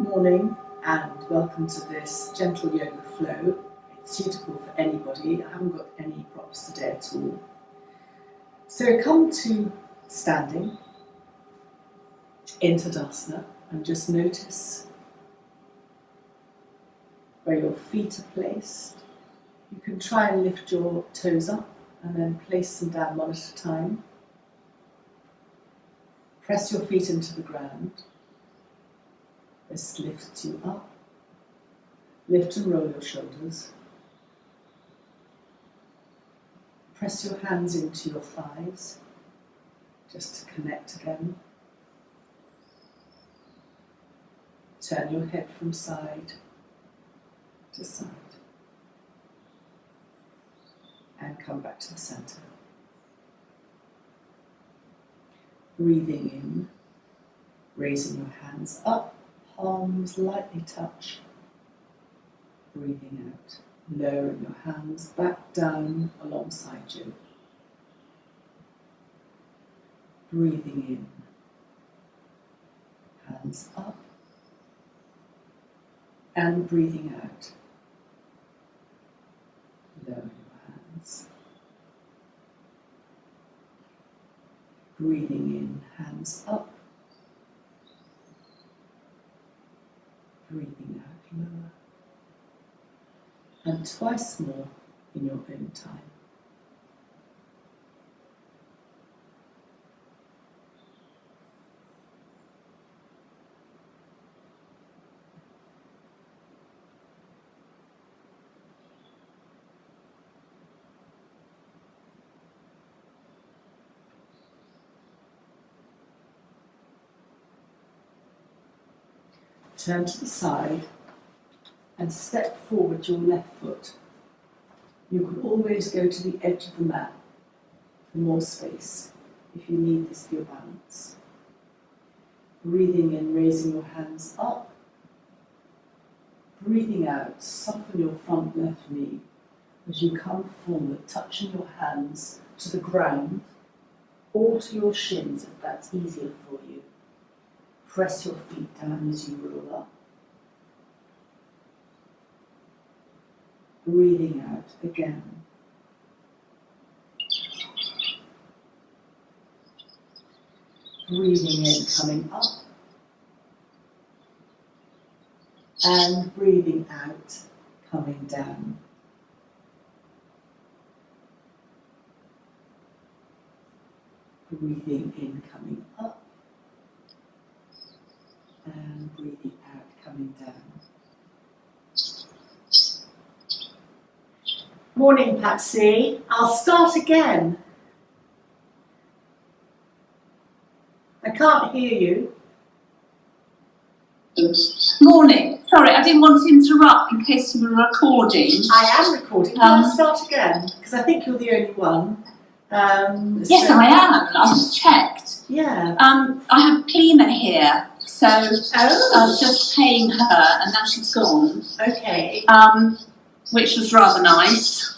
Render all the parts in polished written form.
Morning and welcome to this gentle yoga flow. It's suitable for anybody. I haven't got any props today at all. So come to standing in Tadasana and just notice where your feet are placed. You can try and lift your toes up and then place them down one at a time. Press your feet into the ground. This lifts you up. Lift and roll your shoulders. Press your hands into your thighs, just to connect again. Turn your head from side to side. And come back to the center. Breathing in, raising your hands up. Palms lightly touch. Breathing out, lowering your hands back down alongside you. Breathing in, hands up. And breathing out, lowering your hands. Breathing in, hands up. Breathing out lower, and twice more in your own time. Turn to the side and step forward your left foot. You can always go to the edge of the mat for more space if you need this for your balance. Breathing in, raising your hands up. Breathing out, soften your front left knee as you come forward, touching your hands to the ground or to your shins if that's easier for you. Press your feet down as you roll up. Breathing out again. Breathing in, coming up. And breathing out, coming down. Breathing in, coming up. And breathing out, coming down. Morning, Patsy. I'll start again. I can't hear you. Morning. Sorry, I didn't want to interrupt in case you were recording. I am recording. Can I start again? Because I think you're the only one. Yes, I am. I just checked. Yeah. I have Cleaner here. So I was just paying her, and now she's gone. Okay. Which was rather nice.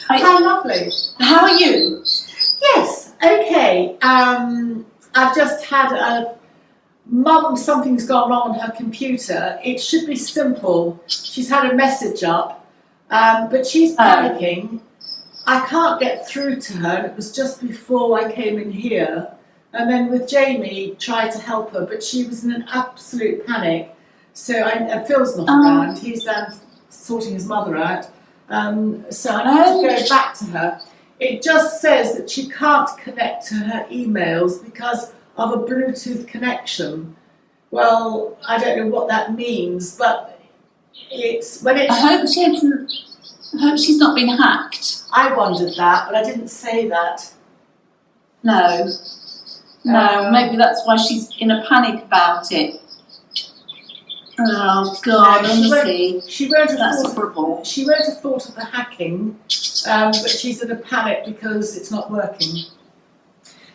How lovely. How are you? Yes. Okay. I've just had Mum, something's gone wrong on her computer. It should be simple. She's had a message up, but she's panicking. I can't get through to her. It was just before I came in here. And then with Jamie, tried to help her, but she was in an absolute panic. So Phil's not around. He's down sorting his mother out. So I need to go back to her. It just says that she can't connect to her emails because of a Bluetooth connection. Well, I don't know what that means, but it's when it's. I hope she's not been hacked. I wondered that, but I didn't say that. No. No, maybe that's why she's in a panic about it. Oh God, No, honestly, she won't have that's thought. horrible. She won't have thought of the hacking, but she's in a panic because it's not working.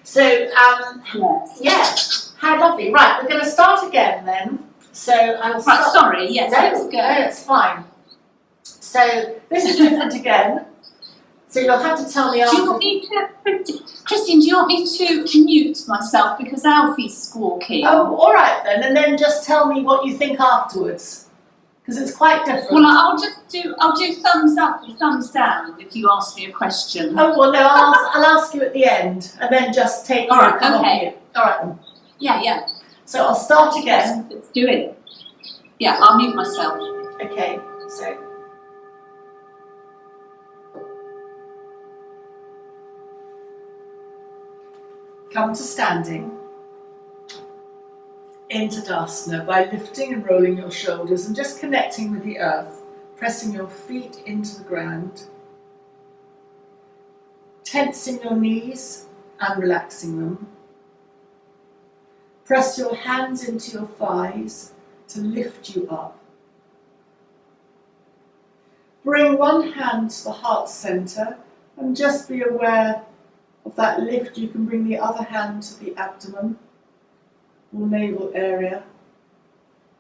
So, Yes. yeah, how lovely. Right, we're going to start again then. So I'll start. Right, sorry. Yes, let's go. No, it's fine. So this is different again. So you'll have to tell me Do you after. want me to, Christine, do you want me to mute myself because Alfie's squawking? Oh, all right then, and then just tell me what you think afterwards, because it's quite different. Well, I'll do thumbs up or thumbs down if you ask me a question. Oh, well, no, I'll ask you at the end, and then just take All your right, come off okay. mute. All right then. Yeah. So I'll start again. Let's do it. Yeah, I'll mute myself. Okay, so. Come to standing into Tadasana by lifting and rolling your shoulders and just connecting with the earth, pressing your feet into the ground, tensing your knees and relaxing them. Press your hands into your thighs to lift you up. Bring one hand to the heart center and just be aware of that lift. You can bring the other hand to the abdomen or navel area.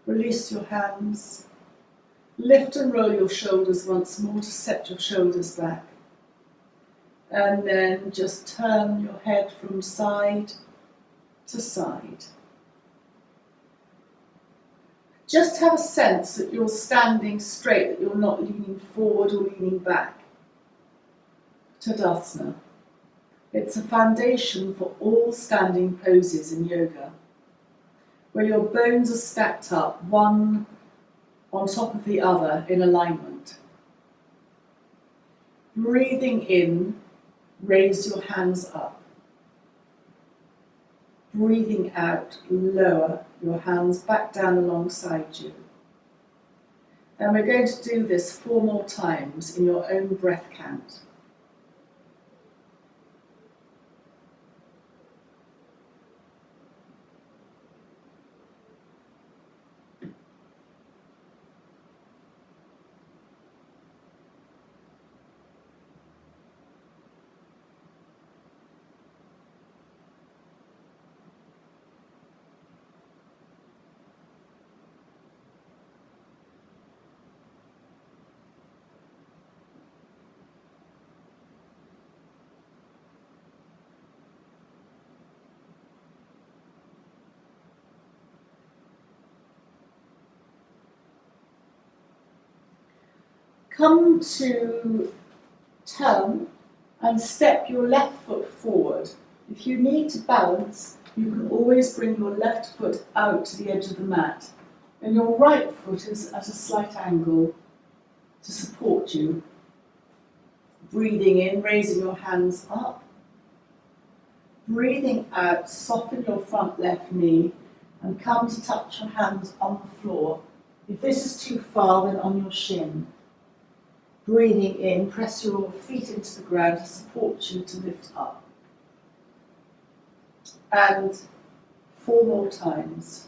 Release your hands. Lift and roll your shoulders once more to set your shoulders back. And then just turn your head from side to side. Just have a sense that you're standing straight, that you're not leaning forward or leaning back. Tadasana. It's a foundation for all standing poses in yoga, where your bones are stacked up, one on top of the other in alignment. Breathing in, raise your hands up. Breathing out, lower your hands back down alongside you. And we're going to do this 4 more times in your own breath count. Come to turn and step your left foot forward. If you need to balance, you can always bring your left foot out to the edge of the mat, and your right foot is at a slight angle to support you. Breathing in, raising your hands up. Breathing out, soften your front left knee and come to touch your hands on the floor. If this is too far, then on your shin. Breathing in, press your feet into the ground to support you to lift up. And 4 more times.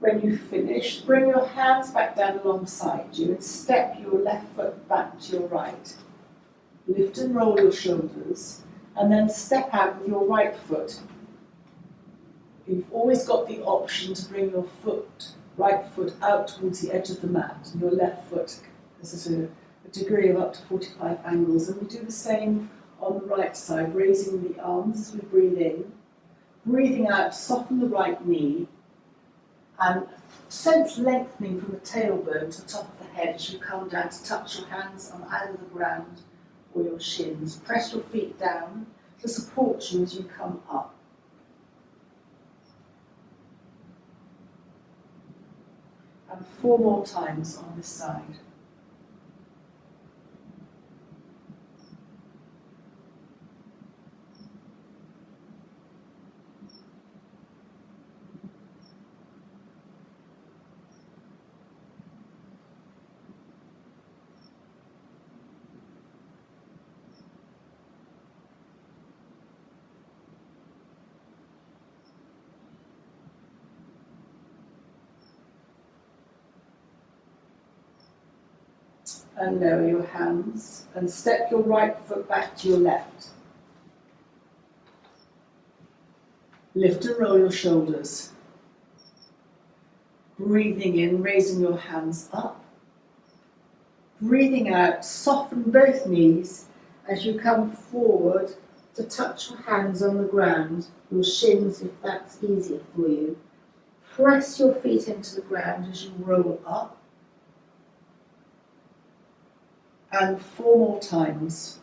When you finish, bring your hands back down alongside you and step your left foot back to your right. Lift and roll your shoulders and then step out with your right foot. You've always got the option to bring your right foot out towards the edge of the mat, and your left foot is at a degree of up to 45 angles. And we do the same on the right side, raising the arms as we breathe in. Breathing out, soften the right knee. And sense lengthening from the tailbone to the top of the head as you come down to touch your hands on either the ground or your shins. Press your feet down to support you as you come up. And 4 more times on this side. and lower your hands and step your right foot back to your left. Lift and roll your shoulders. Breathing in, raising your hands up. Breathing out, soften both knees as you come forward to touch your hands on the ground, your shins if that's easier for you. Press your feet into the ground as you roll up. And 4 more times.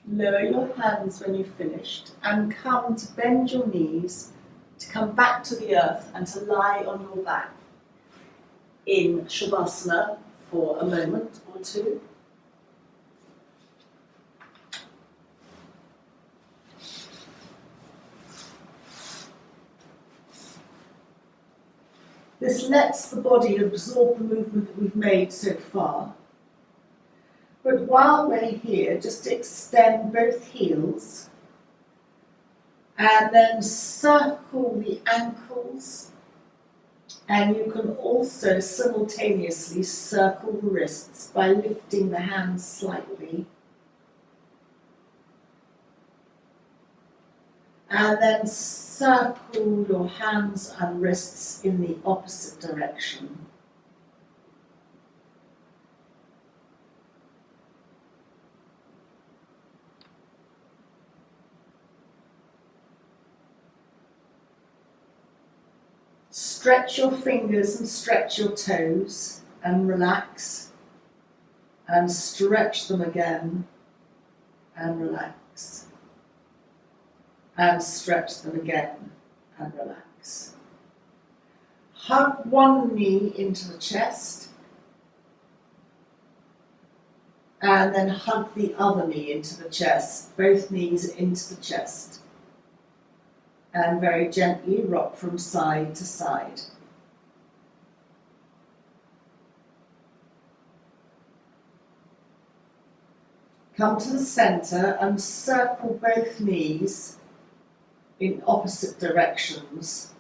Lower your hands when you've finished and come to bend your knees, to come back to the earth and to lie on your back in Shavasana for a moment or two. This lets the body absorb the movement that we've made so far. But while we're here, just extend both heels and then circle the ankles, and you can also simultaneously circle the wrists by lifting the hands slightly. And then circle your hands and wrists in the opposite direction. Stretch your fingers and stretch your toes and relax, and stretch them again and relax, and stretch them again and relax. Hug one knee into the chest and then hug the other knee into the chest, both knees into the chest. And very gently rock from side to side. Come to the center and circle both knees in opposite directions.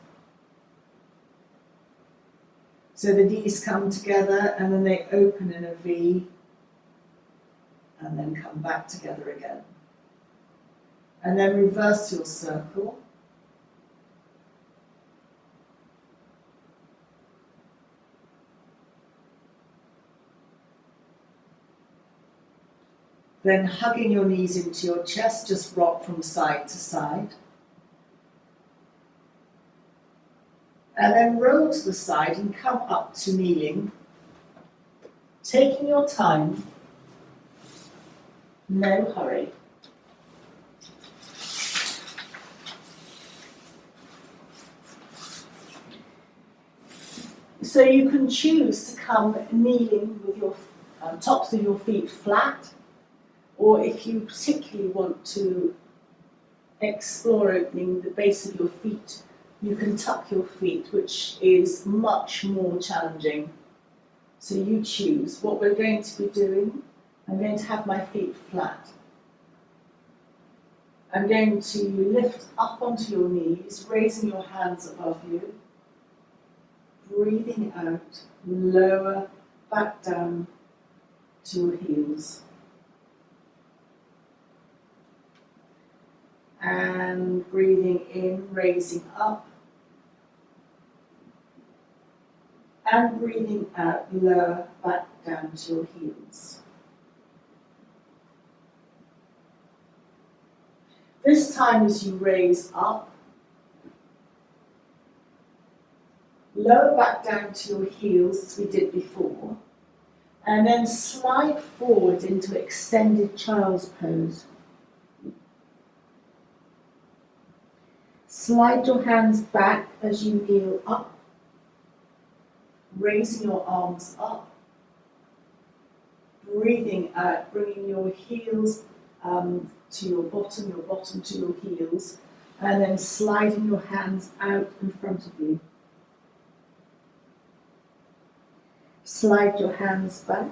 So the knees come together and then they open in a V and then come back together again. And then reverse your circle. Then hugging your knees into your chest, just rock from side to side. And then roll to the side and come up to kneeling, taking your time, no hurry. So you can choose to come kneeling with your tops of your feet flat, or if you particularly want to explore opening the base of your feet, you can tuck your feet, which is much more challenging. So you choose. What we're going to be doing, I'm going to have my feet flat. I'm going to lift up onto your knees, raising your hands above you. Breathing out, lower back down to your heels. And breathing in, raising up. And breathing out, lower back down to your heels. This time as you raise up, lower back down to your heels as we did before, and then slide forward into extended child's pose. Slide your hands back as you kneel up. raising your arms up, breathing out, bringing your heels to your bottom to your heels, and then sliding your hands out in front of you. Slide your hands back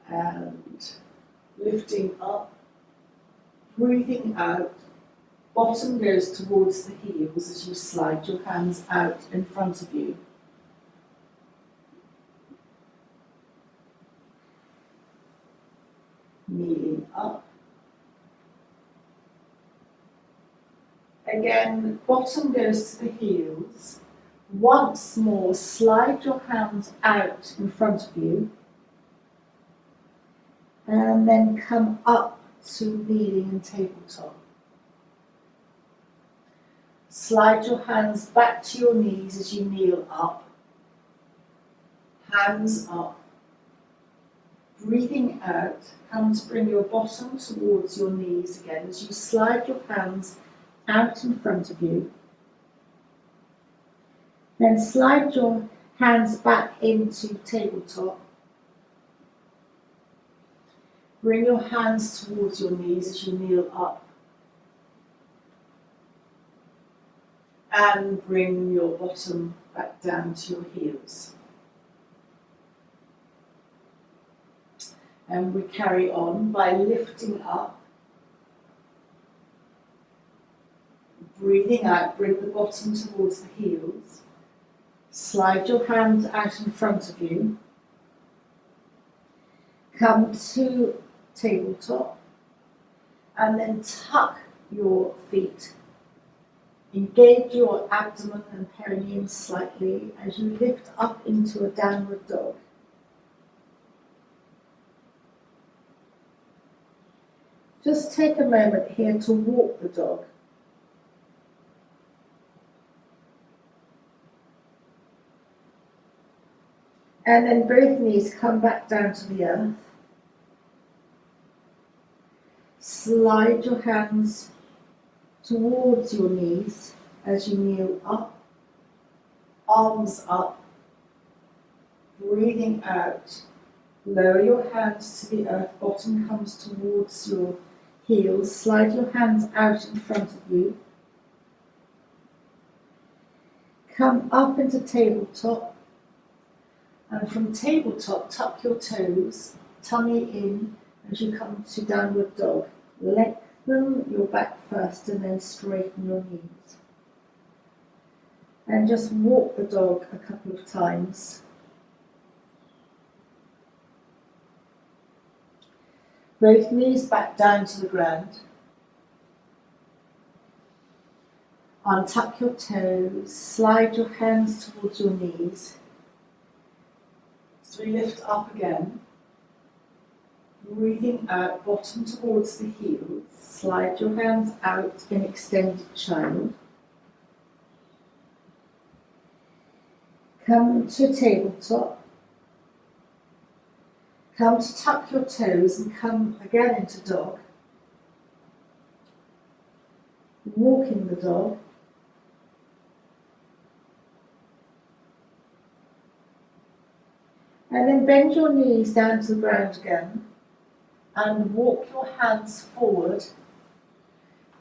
and lifting up, breathing out, bottom goes towards the heels as you slide your hands out in front of you. Kneeling up. Again, bottom goes to the heels. Once more, slide your hands out in front of you. And then come up to kneeling and tabletop. Slide your hands back to your knees as you kneel up. Hands up. Breathing out, come to bring your bottom towards your knees again as you slide your hands out in front of you. Then slide your hands back into tabletop. Bring your hands towards your knees as you kneel up. And bring your bottom back down to your heels. And we carry on by lifting up, breathing out, bring the bottom towards the heels, slide your hands out in front of you, come to tabletop, and then tuck your feet. Engage your abdomen and perineum slightly as you lift up into a downward dog. Just take a moment here to walk the dog. And then both knees come back down to the earth. Slide your hands towards your knees as you kneel up, arms up, breathing out. Lower your hands to the earth, bottom comes towards your heels. Slide your hands out in front of you. Come up into tabletop, and from tabletop, tuck your toes, tummy in as you come to downward dog. Lengthen your back first and then straighten your knees. And just walk the dog a couple of times. Both knees back down to the ground. Untuck your toes, slide your hands towards your knees. So we lift up again. Breathing out, bottom towards the heels. Slide your hands out in extended child. Come to tabletop. Come to tuck your toes and come again into dog. Walking the dog. And then bend your knees down to the ground again and walk your hands forward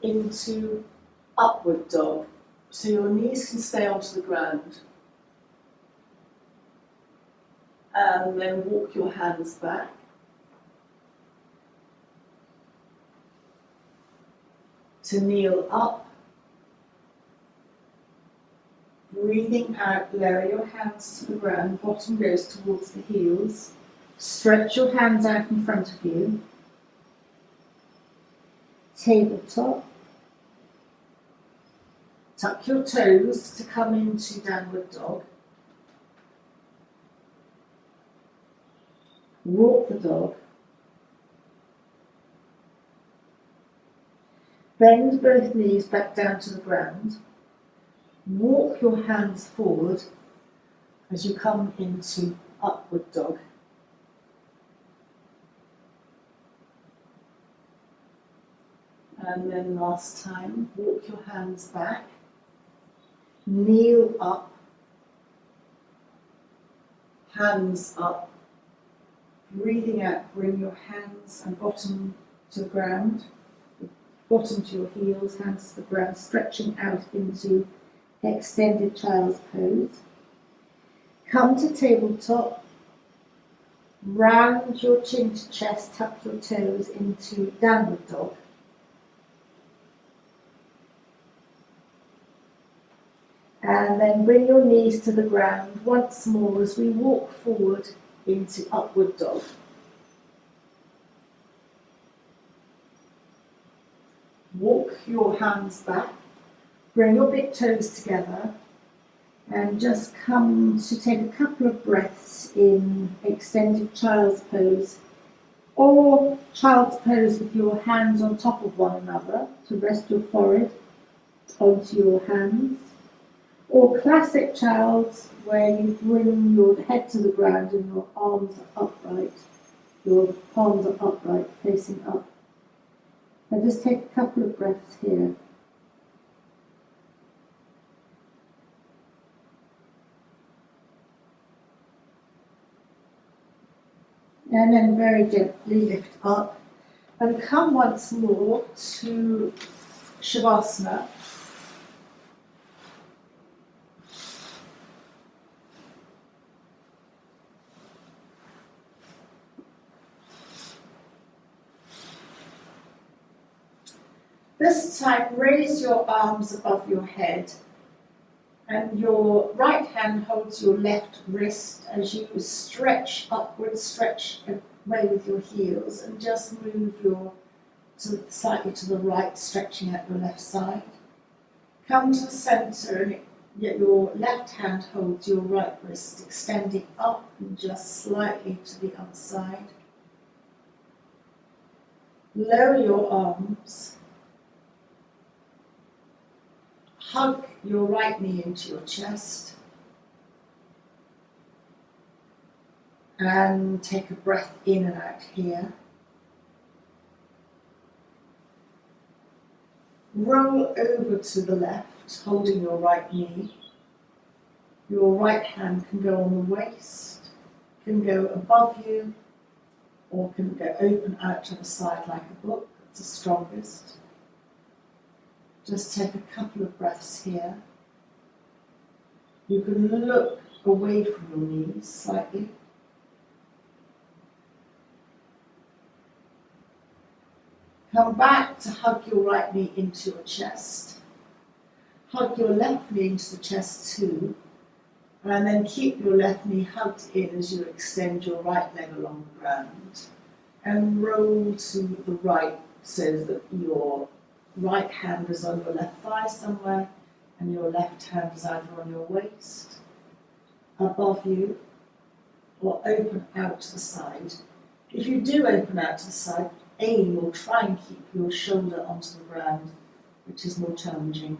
into upward dog. So your knees can stay onto the ground. And then walk your hands back. To kneel up. Breathing out, lower your hands to the ground, bottom goes towards the heels. Stretch your hands out in front of you. Tabletop. Tuck your toes to come into downward dog. Walk the dog. Bend both knees back down to the ground. Walk your hands forward as you come into upward dog. And then last time, walk your hands back. Kneel up. hands up. Breathing out, bring your hands and bottom to the ground, bottom to your heels, hands to the ground, stretching out into extended child's pose. Come to tabletop, round your chin to chest, tuck your toes into downward dog. And then bring your knees to the ground once more as we walk forward into upward dog. Walk your hands back, bring your big toes together, and just come to take a couple of breaths in extended child's pose, or child's pose with your hands on top of one another to rest your forehead onto your hands, or classic child's where you bring your head to the ground and your arms are upright, your palms are upright, facing up. Now just take a couple of breaths here. And then very gently lift up and come once more to Shavasana. This time, raise your arms above your head and your right hand holds your left wrist as you stretch upwards, stretch away with your heels and just move slightly to the right, stretching out your left side. Come to the centre and your left hand holds your right wrist, extending up and just slightly to the other side. Lower your arms. Hug your right knee into your chest and take a breath in and out here. Roll over to the left, holding your right knee. Your right hand can go on the waist, can go above you, or can go open out to the side like a book. It's the strongest. Just take a couple of breaths here. You can look away from your knees slightly. Come back to hug your right knee into your chest. Hug your left knee into the chest too. And then keep your left knee hugged in as you extend your right leg along the ground. And roll to the right so that your right hand is on your left thigh somewhere and your left hand is either on your waist, above you, or open out to the side. If you do open out to the side, aim or try and keep your shoulder onto the ground, which is more challenging.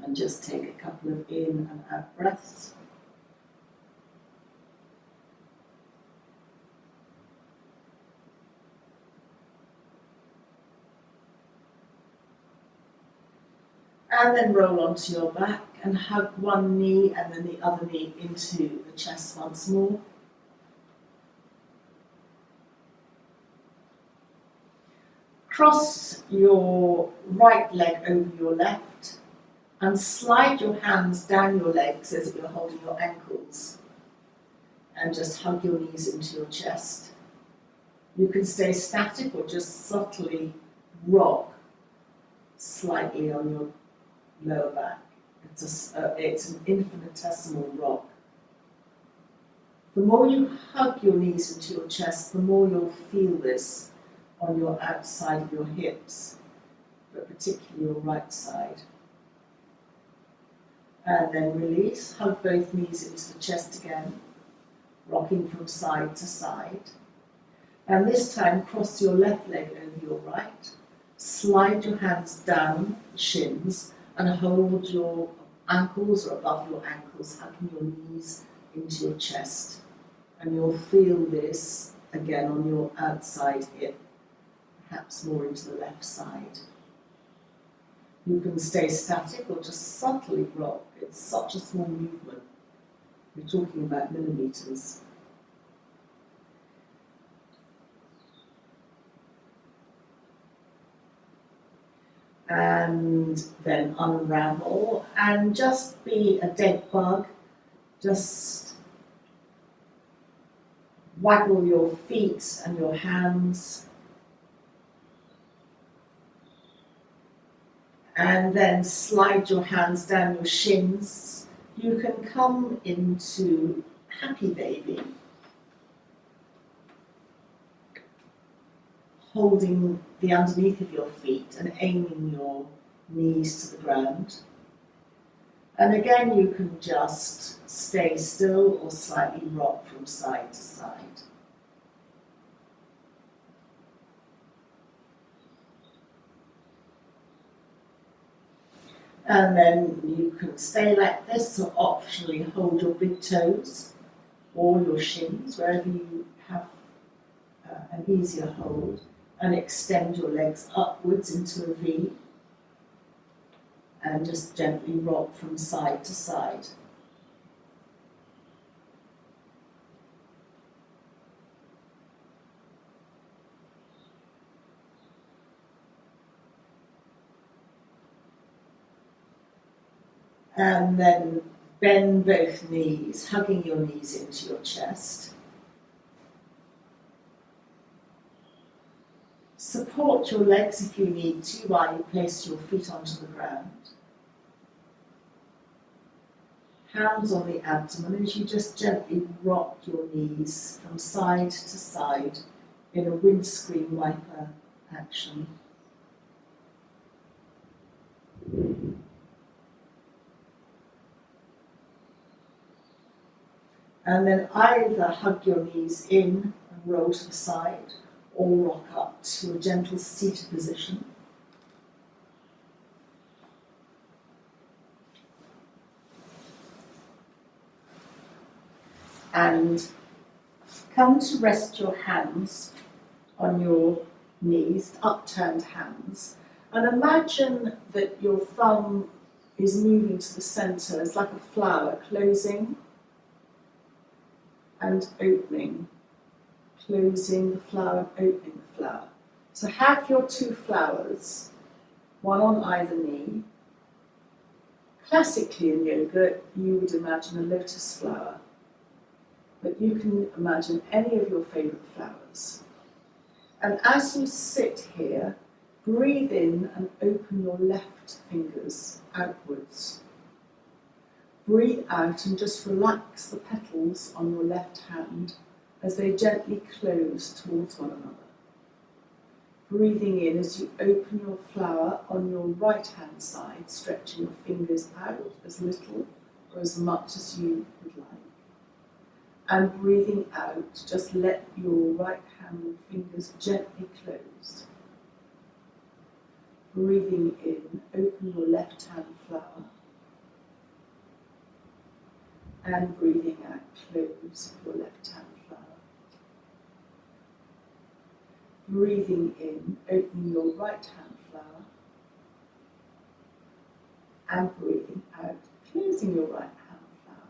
And just take a couple of in and out breaths. And then roll onto your back and hug one knee and then the other knee into the chest once more. Cross your right leg over your left and slide your hands down your legs as if you're holding your ankles. And just hug your knees into your chest. You can stay static or just subtly rock slightly on your lower back. It's an infinitesimal rock. The more you hug your knees into your chest, the more you'll feel this on your outside of your hips, but particularly your right side. And then release, hug both knees into the chest again, rocking from side to side. And this time, cross your left leg over your right, slide your hands down the shins, and hold your ankles or above your ankles, hugging your knees into your chest. And you'll feel this again on your outside hip, perhaps more into the left side. You can stay static or just subtly rock. It's such a small movement. We're talking about millimetres. And then unravel and just be a dead bug. Just waggle your feet and your hands. And then slide your hands down your shins. You can come into happy baby, holding the underneath of your feet and aiming your knees to the ground. And again, you can just stay still or slightly rock from side to side. And then you can stay like this, or optionally hold your big toes or your shins, wherever you have an easier hold, and extend your legs upwards into a V, and just gently rock from side to side. And then bend both knees, hugging your knees into your chest. Support your legs if you need to while you place your feet onto the ground. Hands on the abdomen as you just gently rock your knees from side to side in a windscreen wiper action. And then either hug your knees in and roll to the side, or rock up to a gentle seated position. And come to rest your hands on your knees, upturned hands, and imagine that your thumb is moving to the centre. It's like a flower, closing and opening, closing the flower, opening the flower. So have your two flowers, one on either knee. Classically in yoga, you would imagine a lotus flower, but you can imagine any of your favourite flowers. And as you sit here, breathe in and open your left fingers outwards. Breathe out and just relax the petals on your left hand as they gently close towards one another. Breathing in as you open your flower on your right hand side, stretching your fingers out as little or as much as you would like. And breathing out, just let your right hand fingers gently close. Breathing in, open your left hand flower. And breathing out, close your left hand flower. Breathing in, opening your right hand flower. And breathing out, closing your right hand flower.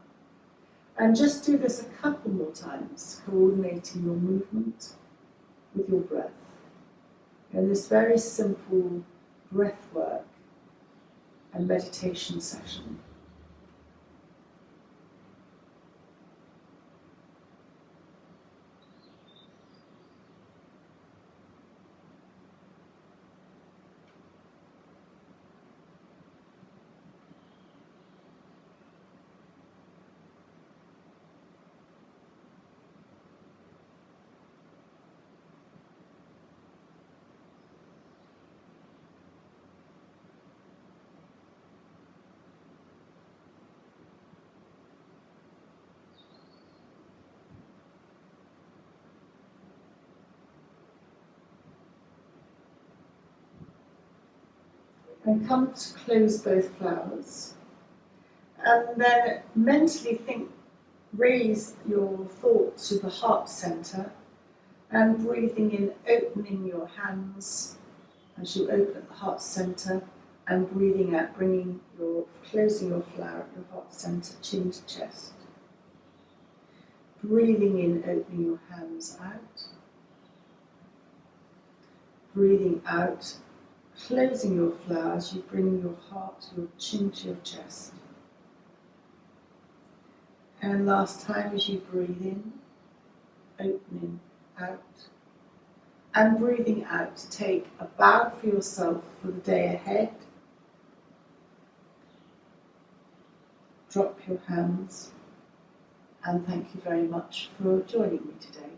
And just do this a couple more times, coordinating your movement with your breath. In this very simple breath work and meditation session. And come to close both flowers. And then mentally raise your thoughts to the heart center, and breathing in, opening your hands as you open at the heart center, and breathing out, closing your flower at your heart center, chin to chest. Breathing in, opening your hands out. Breathing out, closing your flowers, you bring your heart, your chin to your chest. And last time as you breathe in, opening out. And breathing out to take a bow for yourself for the day ahead. Drop your hands and thank you very much for joining me today.